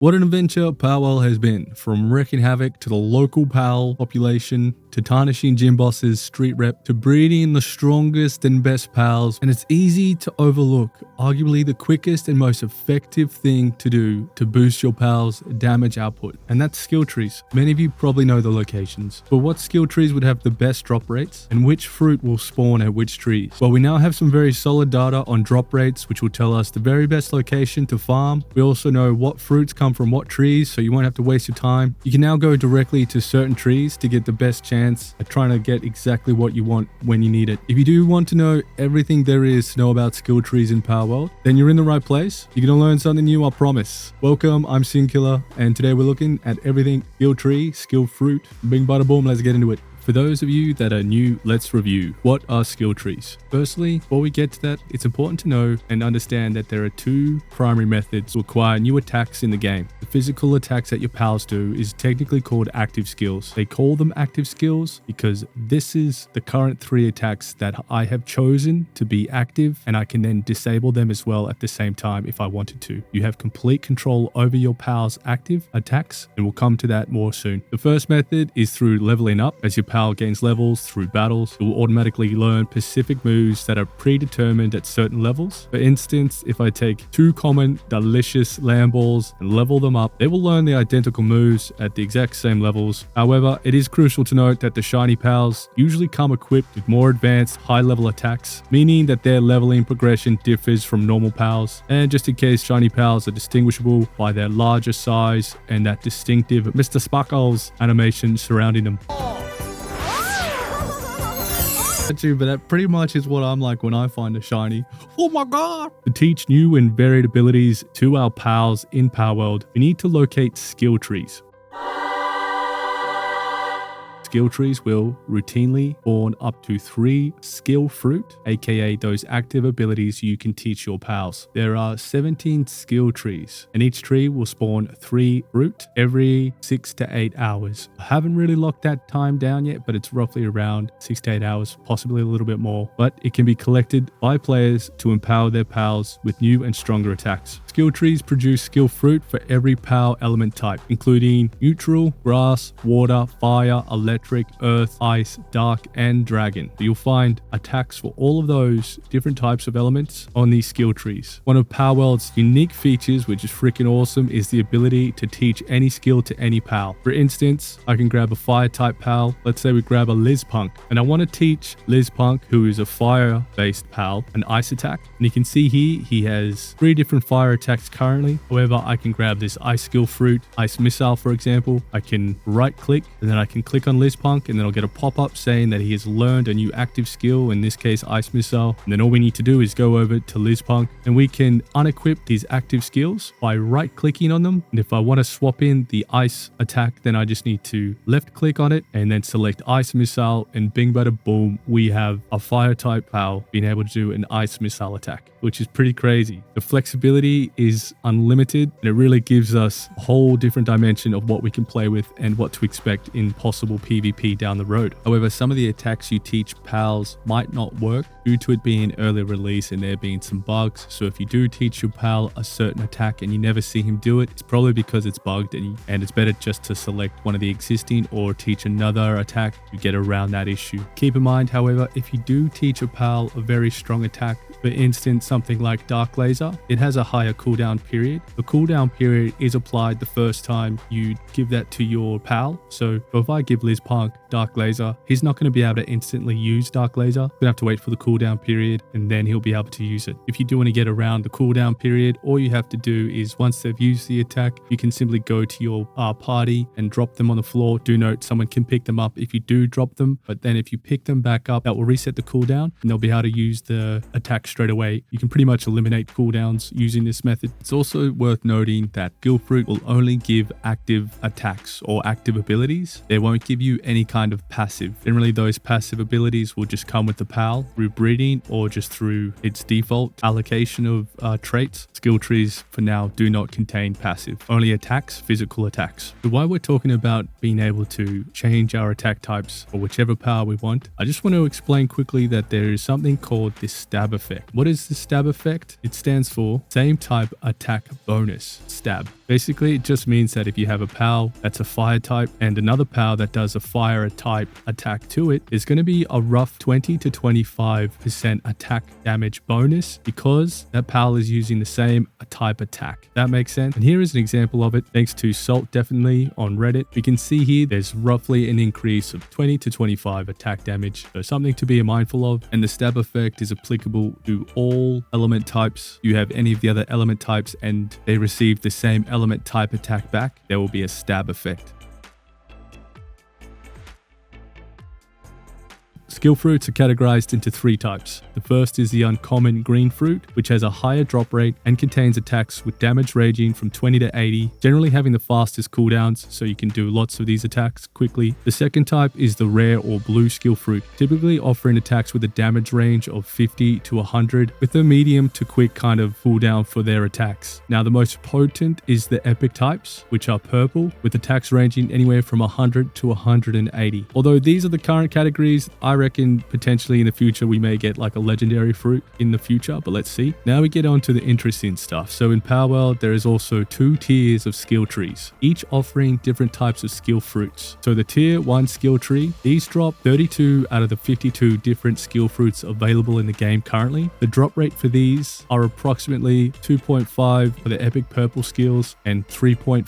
What an adventure palworld has been, from wreaking havoc to the local pal population, to tarnishing gym bosses, street rep, to breeding the strongest and best pals, and it's easy to overlook arguably the quickest and most effective thing to do to boost your pal's damage output, and that's skill trees. Many of you probably know the locations, but what skill trees would have the best drop rates, and which fruit will spawn at which trees? Well, we now have some very solid data on drop rates, which will tell us the very best location to farm. We also know what fruits come from what trees, so you won't have to waste your time. You can now go directly to certain trees to get the best chance at trying to get exactly what you want when you need it. If you do want to know everything there is to know about skill trees in palworld, then you're in the right place. You're going to learn something new, I promise. Welcome, I'm Sinkiller, and today we're looking at everything skill tree, skill fruit. Bing bada boom, let's get into it. For those of you that are new, let's review. What are skill trees? Firstly, before we get to that, it's important to know and understand that there are two primary methods to acquire new attacks in the game. The physical attacks that your pals do is technically called active skills. They call them active skills because this is the current 3 attacks that I have chosen to be active, and I can then disable them as well at the same time if I wanted to. You have complete control over your pal's active attacks, and we'll come to that more soon. The first method is through leveling up. As your pal gains levels through battles, it will automatically learn specific moves that are predetermined at certain levels. For instance, if I take 2 common delicious land balls and level them up, they will learn the identical moves at the exact same levels. However, it is crucial to note that the shiny pals usually come equipped with more advanced high level attacks, meaning that their leveling progression differs from normal pals. And just in case, shiny pals are distinguishable by their larger size and that distinctive Mr. Sparkles animation surrounding them. But that pretty much is what I'm like when I find a shiny. Oh my god! To teach new and varied abilities to our pals in palworld, we need to locate skill trees. Skill trees will routinely spawn up to 3 skill fruit, aka those active abilities you can teach your pals. There are 17 skill trees, and each tree will spawn 3 fruit every 6 to 8 hours. I haven't really locked that time down yet, but it's roughly around 6 to 8 hours, possibly a little bit more. But it can be collected by players to empower their pals with new and stronger attacks. Skill trees produce skill fruit for every pal element type, including neutral, grass, water, fire, electric, earth, ice, dark, and dragon. You'll find attacks for all of those different types of elements on these skill trees. One of palworld's unique features, which is freaking awesome, is the ability to teach any skill to any pal. For instance, I can grab a fire type pal. Let's say we grab a Lizpunk, and I want to teach Lizpunk, who is a fire based pal, an ice attack. And you can see here, he has 3 different fire attacks currently. However, I can grab this ice skill fruit, ice missile for example. I can right click, and then I can click on Lizpunk, and then I'll get a pop-up saying that he has learned a new active skill, in this case ice missile. And then all we need to do is go over to Lizpunk, and we can unequip these active skills by right clicking on them. And if I want to swap in the ice attack, then I just need to left click on it and then select ice missile, and bing bada boom, we have a fire type pal being able to do an ice missile attack, which is pretty crazy. The flexibility is unlimited, and it really gives us a whole different dimension of what we can play with and what to expect in possible PvP down the road. However, some of the attacks you teach pals might not work due to it being early release and there being some bugs. So if you do teach your pal a certain attack and you never see him do it, it's probably because it's bugged, and it's better just to select one of the existing or teach another attack to get around that issue. Keep in mind, however, if you do teach a pal a very strong attack, for instance something like Dark Laser, it has a higher cooldown period. The cooldown period is applied the first time you give that to your pal. So if I give Lizpunk Dark Laser, he's not going to be able to instantly use Dark Laser. He's going to have to wait for the cooldown period, and then he'll be able to use it. If you do want to get around the cooldown period, all you have to do is once they've used the attack, you can simply go to your party and drop them on the floor. Do note, someone can pick them up if you do drop them, but then if you pick them back up, that will reset the cooldown and they'll be able to use the attack straight away. You can pretty much eliminate cooldowns using this method. It's also worth noting that skill fruit will only give active attacks or active abilities. They won't give you any kind of passive. Generally, those passive abilities will just come with the pal through breeding or just through its default allocation of traits. Skill trees for now do not contain passive, only attacks, physical attacks. So while we're talking about being able to change our attack types for whichever power we want, I just want to explain quickly that there is something called the stab effect. effect. What is the stab effect? It stands for same type attack bonus, stab. Basically, it just means that if you have a PAL that's a fire type and another PAL that does a fire type attack to it, there's going to be a rough 20 to 25% attack damage bonus because that PAL is using the same type attack. That makes sense. And here is an example of it. Thanks to Salt Definitely on Reddit, we can see here there's roughly an increase of 20 to 25 attack damage. So something to be mindful of. And the stab effect is applicable to all element types. You have any of the other element types and they receive the same element type attack back, there will be a stab effect. Skill fruits are categorized into 3 types. The first is the uncommon green fruit, which has a higher drop rate and contains attacks with damage ranging from 20 to 80, generally having the fastest cooldowns, so you can do lots of these attacks quickly. The second type is the rare or blue skill fruit, typically offering attacks with a damage range of 50 to 100, with a medium to quick kind of cooldown for their attacks. Now the most potent is the epic types, which are purple, with attacks ranging anywhere from 100 to 180. Although these are the current categories, I reckon potentially in the future we may get like a legendary fruit in the future, but let's see. Now we get on to the interesting stuff. So in palworld there is also 2 tiers of skill trees, each offering different types of skill fruits. So the tier 1 skill tree, these drop 32 out of the 52 different skill fruits available in the game currently. The drop rate for these are approximately 2.5 for the epic purple skills and 3.5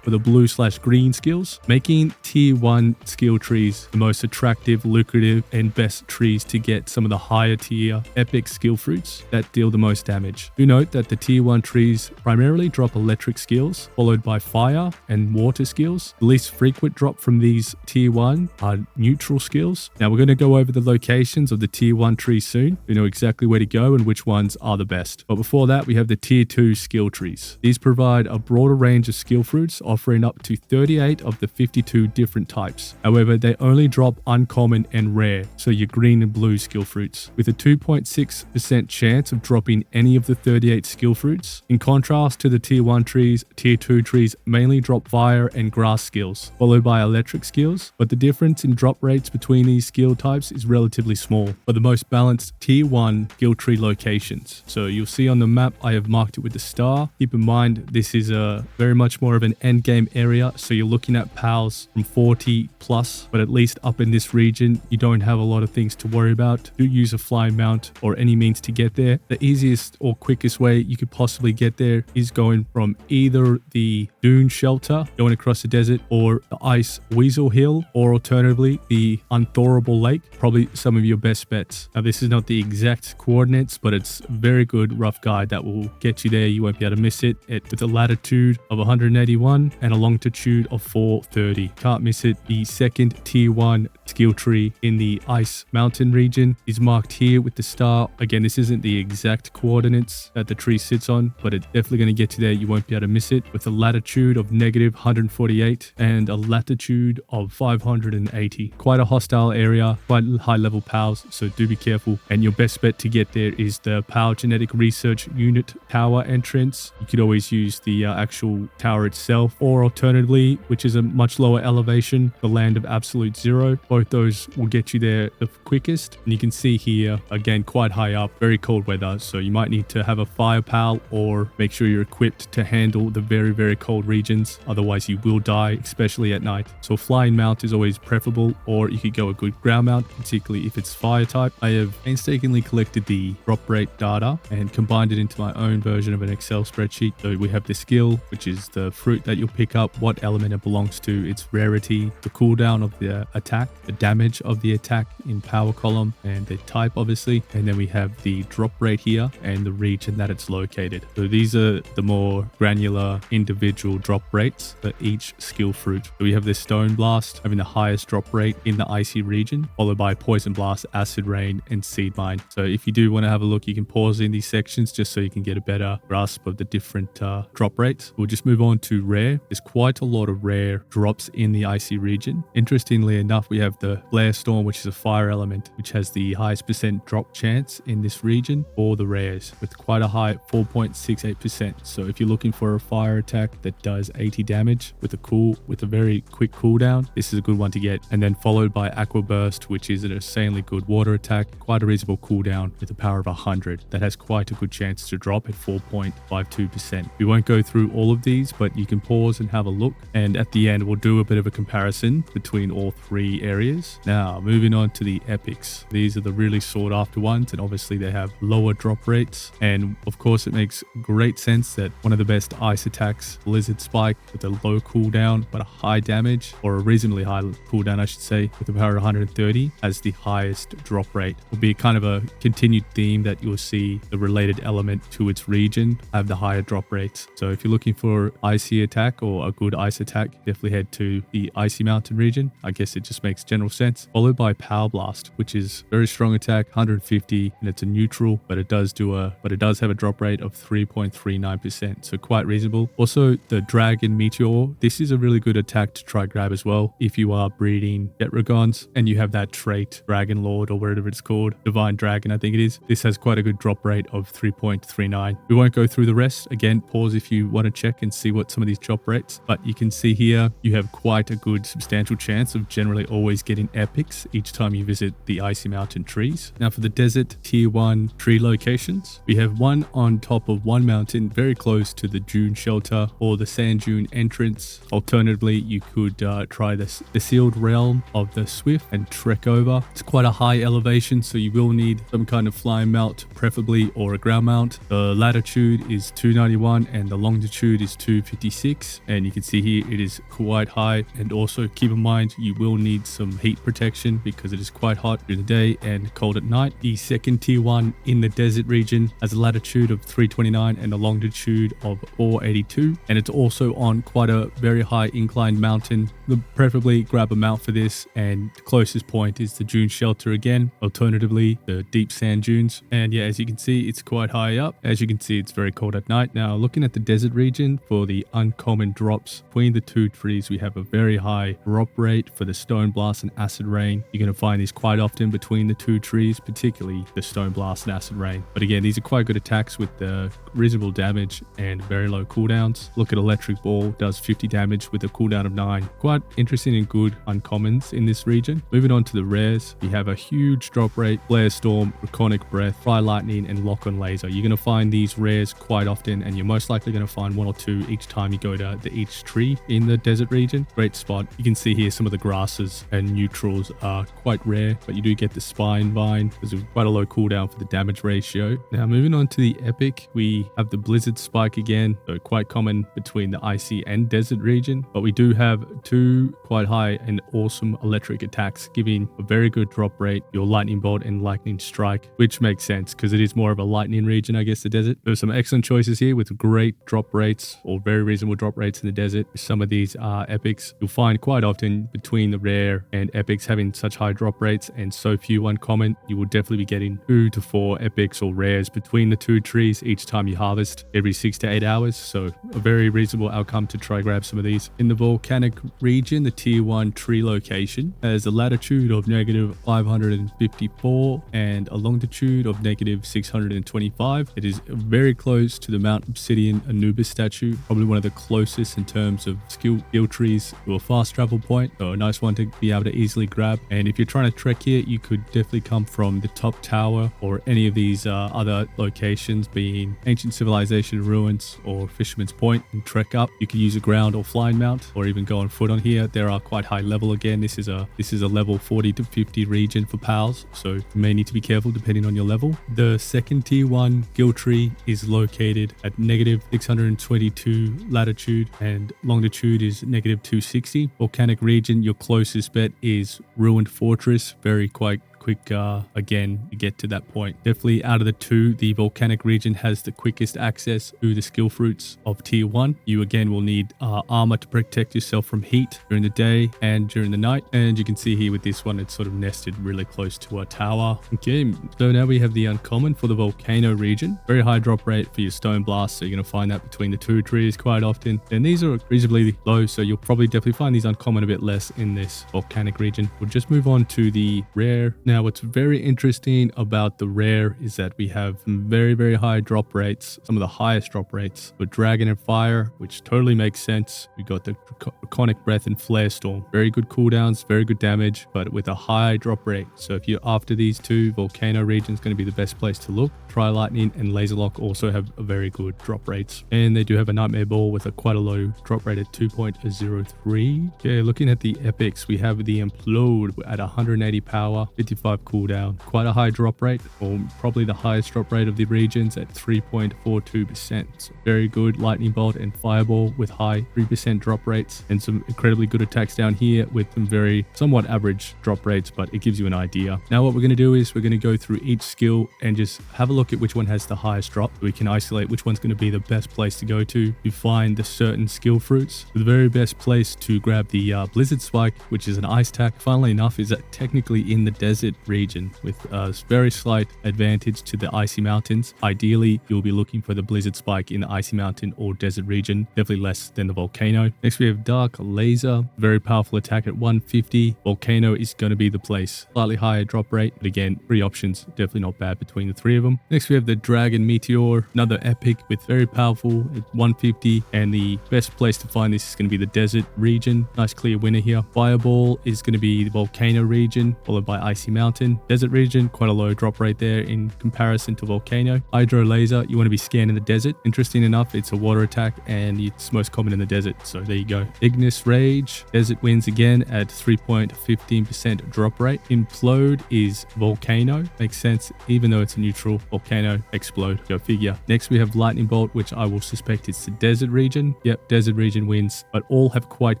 for the blue/green skills, making tier 1 skill trees the most attractive, lucrative and best trees to get some of the higher tier epic skill fruits that deal the most damage. Do note that the tier 1 trees primarily drop electric skills, followed by fire and water skills. The least frequent drop from these tier 1 are neutral skills. Now we're going to go over the locations of the tier 1 trees soon. We know exactly where to go and which ones are the best. But before that, we have the tier 2 skill trees. These provide a broader range of skill fruits, offering up to 38 of the 52 different types. However, they only drop uncommon and rare, so your green and blue skill fruits, with a 2.6% chance of dropping any of the 38 skill fruits. In contrast to the tier 1 trees, tier 2 trees mainly drop fire and grass skills, followed by electric skills, but the difference in drop rates between these skill types is relatively small. For the most balanced tier 1 skill tree locations, so you'll see on the map I have marked it with the star. Keep in mind this is a very much more of an end game area, so you're looking at pals from 40 plus, but at least up in this region you don't have a lot of things to worry about. Do use a flying mount or any means to get there. The easiest or quickest way you could possibly get there is going from either the dune shelter going across the desert or the ice weasel hill, or alternatively the unthorable lake. Probably some of your best bets. Now this is not the exact coordinates, but it's a very good rough guide that will get you there. You won't be able to miss it. With a latitude of 181 and a longitude of 430. Can't miss it. The second tier 1 skill tree in the ice mountain region is marked here with the star. Again, this isn't the exact coordinates that the tree sits on, but it's definitely going to get you there. You won't be able to miss it. With a latitude of negative 148 and a latitude of 580. Quite a hostile area, quite high level pals, so do be careful. And your best bet to get there is the PAL Genetic Research Unit tower entrance. You could always use the actual tower itself, or alternatively, which is a much lower elevation, the Land of Absolute Zero. Both those will get you there the quickest. And you can see here, again, quite high up, very cold weather, so you might need to have a fire pal or make sure you're equipped to handle the very, very cold regions. Otherwise you will die, especially at night. So a flying mount is always preferable, or you could go a good ground mount, particularly if it's fire type. I have painstakingly collected the drop rate data and combined it into my own version of an Excel spreadsheet. So we have the skill, which is the fruit that you'll pick up, what element it belongs to, its rarity, the cooldown of the attack, the damage of the attack in power column, and the type obviously. And then we have the drop rate here and the region that it's located. So these are the more granular individual drop rates for each skill fruit. So we have the Stone Blast having the highest drop rate in the icy region, followed by Poison Blast, Acid Rain, and Seed Mine. So if you do want to have a look, you can pause in these sections just so you can get a better grasp of the different drop rates. We'll just move on to rare. There's quite a lot of rare drops in the icy region. Interestingly enough, we have the Flare Storm, which which is a fire element, which has the highest percent drop chance in this region for the rares, with quite a high 4.68%. So if you're looking for a fire attack that does 80 damage with a very quick cooldown, this is a good one to get. And then followed by Aqua Burst, which is an insanely good water attack, quite a reasonable cooldown with a power of 100 that has quite a good chance to drop at 4.52%. We won't go through all of these, but you can pause and have a look, and at the end we'll do a bit of a comparison between all three areas. Now moving on to the epics. These are the really sought after ones, and obviously they have lower drop rates, and of course it makes great sense that one of the best ice attacks, Blizzard Spike, with a low cooldown but a high damage, or a reasonably high cooldown I should say, with a power of 130, has the highest drop rate. Will be kind of a continued theme that you'll see the related element to its region have the higher drop rates. So if you're looking for icy attack or a good ice attack, definitely head to the Icy Mountain region. I guess it just makes general sense. Followed by Power Blast, which is very strong attack, 150, and it's a neutral, but it does have a drop rate of 3.39%, so quite reasonable. Also, the Dragon Meteor. This is a really good attack to try grab as well if you are breeding Detragons and you have that trait Dragon Lord or whatever it's called, Divine Dragon I think it is. This has quite a good drop rate of 3.39. We won't go through the rest. Again, pause if you want to check and see what some of these drop rates, but you can see here you have quite a good substantial chance of generally always getting epics each time you visit the Icy Mountain trees. Now for the desert tier 1 tree locations, we have one on top of one mountain very close to the dune shelter or the sand dune entrance. Alternatively, you could try the sealed realm of the Swift and trek over. It's quite a high elevation, so you will need some kind of flying mount preferably, or a ground mount. The latitude is 291 and the longitude is 256, and you can see here it is quite high. And also keep in mind you will need some heat protection because it is quite hot during the day and cold at night. The second tier 1 in the desert region has a latitude of 329 and a longitude of 482, and it's also on quite a very high inclined mountain. Preferably grab a mount for this, and the closest point is the dune shelter again, alternatively the deep sand dunes. And yeah, as you can see, it's quite high up. As you can see, it's very cold at night. Now looking at the desert region for the uncommon drops between the two trees, we have a very high drop rate for the Stone Blast and Acid Rain. You're going to find these quite often between the two trees, particularly the Stone Blast and Acid Rain. But again, these are quite good attacks with the reasonable damage and very low cooldowns. Look at Electric Ball, does 50 damage with a cooldown of 9. Quite interesting and good uncommons in this region. Moving on to the rares, we have a huge drop rate, Flare Storm, Draconic Breath, Fire Lightning, and Lock on Laser. You're going to find these rares quite often, and you're most likely going to find one or two each time you go to each tree in the desert region. Great spot. You can see here some of the grasses and neutrals are quite rare, but you do get the Spine Vine. There's quite a low cooldown for the damage ratio. Now moving on to the epic, we have the Blizzard Spike again, so quite common between the icy and desert region, but we do have two quite high and awesome electric attacks giving a very good drop rate, your Lightning Bolt and Lightning Strike, which makes sense because it is more of a lightning region, I guess, the desert. There's some excellent choices here with great drop rates or very reasonable drop rates in the desert. Some of these are epics. You'll find quite often between the rare and epics having such high drop rates and so few uncommon, you will definitely be getting 2 to 4 epics or rares between the two trees each time you harvest every 6 to 8 hours. So a very reasonable outcome to try grab some of these. In the volcanic region, the tier 1 tree location has a latitude of -554 and a longitude of -625. It is very close to the Mount Obsidian Anubis statue, probably one of the closest in terms of skill trees to a fast travel point, so a nice one to be able to easily grab. And if you're trying to trek here, you could definitely come from the top tower or any of these other locations, being Ancient Civilization Ruins or Fisherman's Point, and trek up. You can use a ground or flying mount, or even go on foot on here. There are quite high level again. This is a level 40 to 50 region for pals, so you may need to be careful depending on your level. The second tier 1 guild tree is located at -622 latitude and longitude is -260. Volcanic region, your closest bet is Ruined Fortress, very quite quick, again, to get to that point. Definitely out of the two, the volcanic region has the quickest access to the skill fruits of tier 1. You again will need armor to protect yourself from heat during the day and during the night. And you can see here with this one, it's sort of nested really close to a tower. Okay, so now we have the uncommon for the volcano region. Very high drop rate for your stone blast, so you're going to find that between the 2 trees quite often. And these are reasonably low, so you'll probably definitely find these uncommon a bit less in this volcanic region. We'll just move on to the rare. Now, what's very interesting about the rare is that we have some very, very high drop rates, some of the highest drop rates for dragon and fire, which totally makes sense. We got the draconic breath and flare storm. Very good cooldowns, very good damage, but with a high drop rate. So if you're after these two, volcano region is going to be the best place to look. Tri lightning and laser lock also have a very good drop rates, and they do have a nightmare ball with a quite a low drop rate at 2.03. Okay, looking at the epics, we have the implode at 180 power, 55 cooldown, quite a high drop rate, or probably the highest drop rate of the regions at 3.42%. So very good lightning bolt and fireball with high 3% drop rates, and some incredibly good attacks down here with some very somewhat average drop rates, but it gives you an idea. Now what we're going to do is we're going to go through each skill and just have a look at which one has the highest drop. We can isolate which one's going to be the best place to go to find the certain skill fruits. The very best place to grab the blizzard spike, which is an ice tack, funnily enough, is technically in the desert region with a very slight advantage to the icy mountains. Ideally, you'll be looking for the blizzard spike in the icy mountain or desert region, definitely less than the volcano. Next we have dark laser, very powerful attack at 150. Volcano is going to be the place. Slightly higher drop rate, but again, 3 options, definitely not bad between the 3 of them. Next we have the dragon meteor, another epic with very powerful at 150, and the best place to find this is going to be the desert region. Nice clear winner here. Fireball is going to be the volcano region, followed by icy mountain. Desert region, quite a low drop rate there in comparison to volcano. Hydro laser, you want to be scanning the desert. Interesting enough, it's a water attack and it's most common in the desert, so there you go. Ignis rage, desert wins again at 3.15% drop rate. Implode is volcano, makes sense, even though it's a neutral. Volcano, explode, go figure. Next we have lightning bolt, which I will suspect it's the desert region. Yep, desert region wins, but all have quite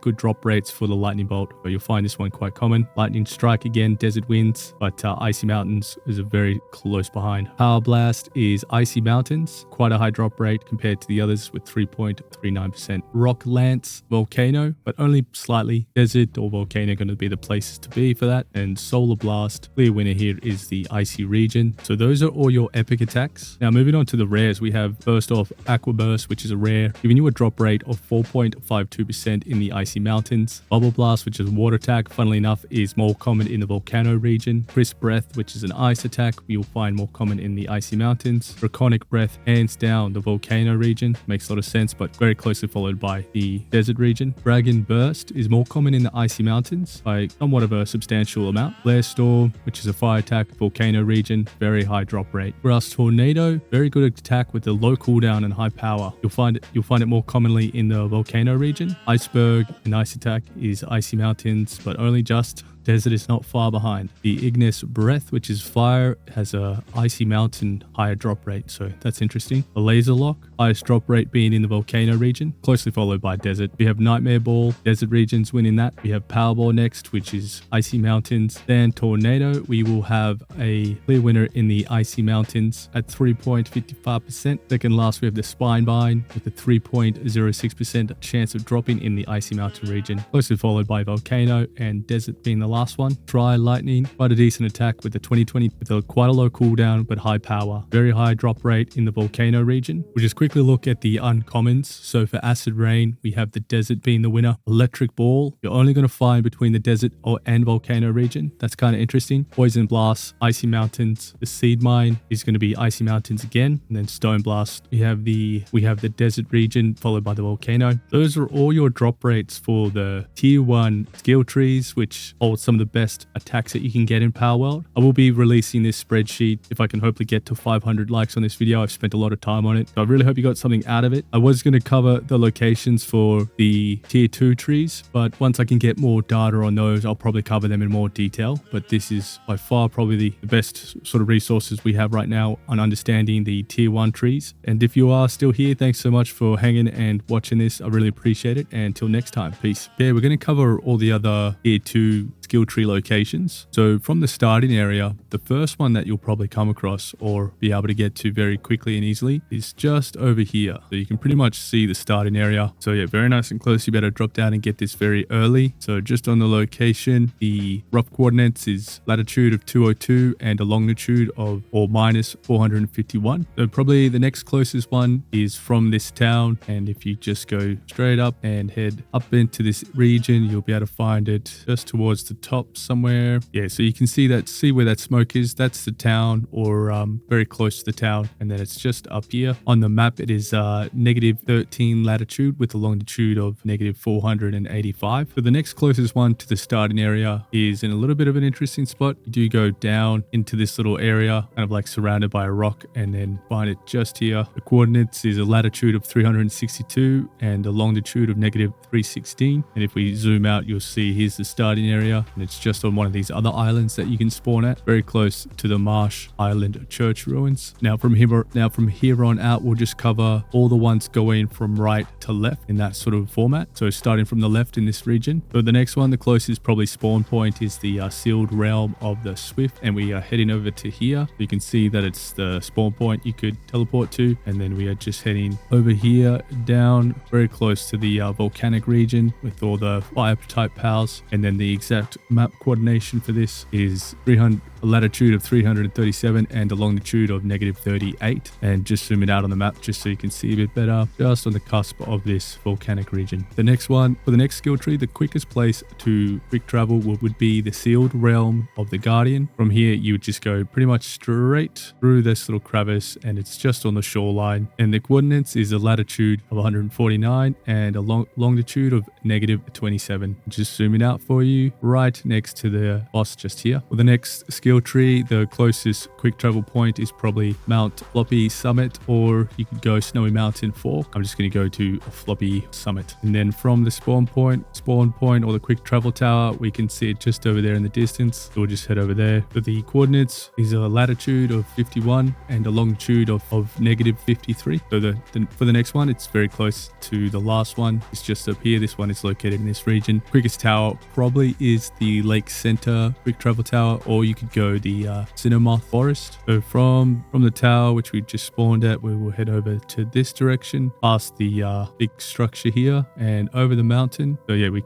good drop rates for the lightning bolt, so you'll find this one quite common. Lightning strike again, desert wins, but icy mountains is a very close behind. Power blast is icy mountains, quite a high drop rate compared to the others with 3.39%. Rock lance, volcano, but only slightly. Desert or volcano are going to be the places to be for that. And solar blast, clear winner here is the icy region. So those are all your epic attacks. Now moving on to the rares, we have first off aqua burst, which is a rare, giving you a drop rate of 4.52% in the icy mountains. Bubble blast, which is a water attack, funnily enough is more common in the volcano region. Crisp breath, which is an ice attack, you'll find more common in the icy mountains. Draconic breath, hands down the volcano region, makes a lot of sense, but very closely followed by the desert region. Dragon burst is more common in the icy mountains by somewhat of a substantial amount. Flare storm, which is a fire attack, volcano region, very high drop rate. Grass tornado, very good attack with a low cooldown and high power. You'll find it more commonly in the volcano region. Iceberg, an ice attack, is icy mountains, but only just. Desert is not far behind. The Ignis breath, which is fire, has a icy mountain higher drop rate, so that's interesting. The laser lock, highest drop rate being in the volcano region, closely followed by desert. We have nightmare ball, desert regions winning that. We have powerball next, which is icy mountains. Then tornado, we will have a clear winner in the icy mountains at 3.55%. Second last, we have the spine bind with a 3.06% chance of dropping in the icy mountain region, closely followed by volcano and desert being the last one. Dry lightning, quite a decent attack with the 2020 with a quite a low cooldown but high power. Very high drop rate in the volcano region. We'll just quickly look at the uncommons. So for acid rain, we have the desert being the winner. Electric ball, you're only going to find between the desert and volcano region. That's kind of interesting. Poison blast, icy mountains. The seed mine is going to be icy mountains again, and then stone blast. We have the desert region followed by the volcano. Those are all your drop rates for the tier 1 skill trees, which hold some of the best attacks that you can get in palworld. I will be releasing this spreadsheet if I can hopefully get to 500 likes on this video. I've spent a lot of time on it, so I really hope you got something out of it. I was going to cover the locations for the tier 2 trees, but once I can get more data on those, I'll probably cover them in more detail. But this is by far probably the best sort of resources we have right now on understanding the tier 1 trees. And if you are still here, thanks so much for hanging and watching this. I really appreciate it. And until next time, peace. Yeah, we're going to cover all the other tier 2 skill tree locations. So from the starting area, the first one that you'll probably come across or be able to get to very quickly and easily is just over here. So you can pretty much see the starting area. So yeah, very nice and close. You better drop down and get this very early. So just on the location, the rough coordinates is latitude of 202 and a longitude of or minus 451. So probably the next closest one is from this town, and if you just go straight up and head up into this region, you'll be able to find it just towards the top somewhere. Yeah, so you can see where that smoke is. That's the town, or very close to the town, and then it's just up here on the map. It is negative 13 latitude with a longitude of negative 485. So the next closest one to the starting area is in a little bit of an interesting spot. You do go down into this little area, kind of like surrounded by a rock, and then find it just here. The coordinates is a latitude of 362 and a longitude of negative 316. And if we zoom out, you'll see here's the starting area, and it's just on one of these other islands that you can spawn at, very close to the Marsh Island church ruins. Now from here on out, we'll just cover all the ones going from right to left in that sort of format. So starting from the left in this region. So the next one, the closest probably spawn point, is the sealed realm of the Swift, and we are heading over to here. You can see that it's the spawn point you could teleport to, and then we are just heading over here down very close to the volcanic region with all the fire type pals. And then the exact map coordination for this is a latitude of 337 and a longitude of negative 38. And just zoom it out on the map just so you can see a bit better, just on the cusp of this volcanic region. The next one, for the next skill tree, the quickest place to quick travel would be the sealed realm of the Guardian. From here, you would just go pretty much straight through this little crevice, and it's just on the shoreline. And the coordinates is a latitude of 149 and a longitude of negative 27. Just zooming out for you, right next to the boss just here. For the next skill tree, the closest quick travel point is probably Mount Floppy Summit, or you could go Snowy Mountain Fork. I'm just going to go to Floppy Summit. And then from the spawn point or the quick travel tower, we can see it just over there in the distance. So we'll just head over there. For the coordinates is a latitude of 51 and a longitude of negative 53. So for the next one, it's very close to the last one. It's just up here. This one is located in this region. Quickest tower probably is the Lake Center quick travel tower, or you could go the Cinnamoth Forest. So from the tower, which we just spawned at, we will head over to this direction, past the big structure here and over the mountain. So yeah, we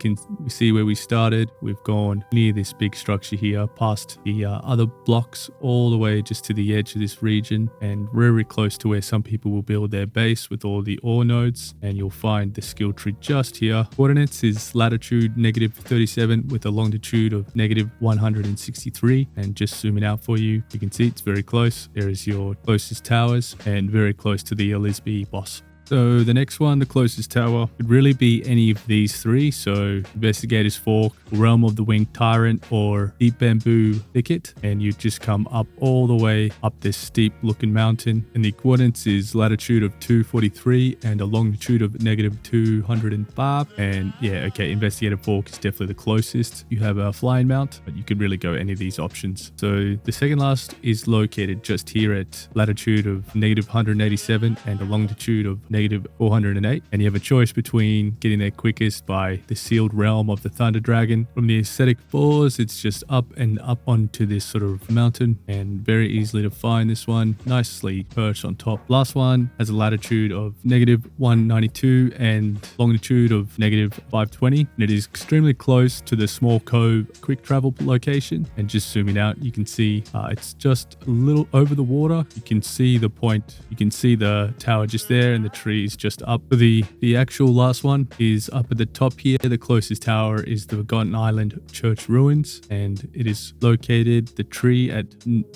see where we started. We've gone near this big structure here, past the other blocks, all the way just to the edge of this region, and very close to where some people will build their base with all the ore nodes. And you'll find the skill tree just here. Coordinates is latitude negative 37 with a longitude of negative 163. And just zooming out for you, you can see it's very close. There is your closest towers, and very close to the Elisby boss. So the next one, the closest tower, could really be any of these three. So Investigator's Fork, Realm of the Winged Tyrant, or Deep Bamboo Thicket. And you just come up all the way up this steep looking mountain. And the coordinates is latitude of 243 and a longitude of negative 205. And yeah, okay, Investigator Fork is definitely the closest. You have a flying mount, but you could really go any of these options. So the second last is located just here at latitude of negative 187 and a longitude of negative 408, and you have a choice between getting there quickest by the sealed realm of the Thunder Dragon. From the Ascetic Falls, it's just up and up onto this sort of mountain, and very easily to find. This one nicely perched on top. Last one has a latitude of negative 192 and longitude of negative 520, and it is extremely close to the Small Cove quick travel location. And just zooming out, you can see it's just a little over the water. You can see the point, you can see the tower just there, and the trees just up. The actual last one is up at the top here. The closest tower is the Forgotten Island Church Ruins, and it is located, the tree, at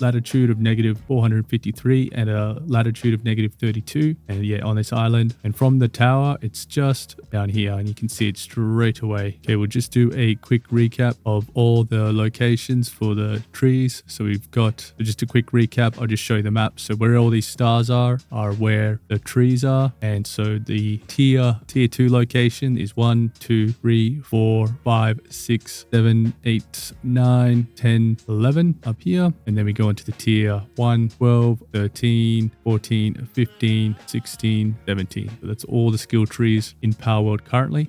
latitude of negative 453 and a latitude of negative 32, and yeah, on this island. And from the tower, it's just down here, and you can see it straight away. Okay, we'll just do a quick recap of all the locations for the trees. So we've got, just a quick recap, I'll just show you the map. So where all these stars are where the trees are. And so the tier 2 location is 1, 2, 3, 4, 5, 6, 7, 8, 9, 10, 11 up here. And then we go into the tier 1, 12, 13, 14, 15, 16, 17. So that's all the skill trees in Palworld currently.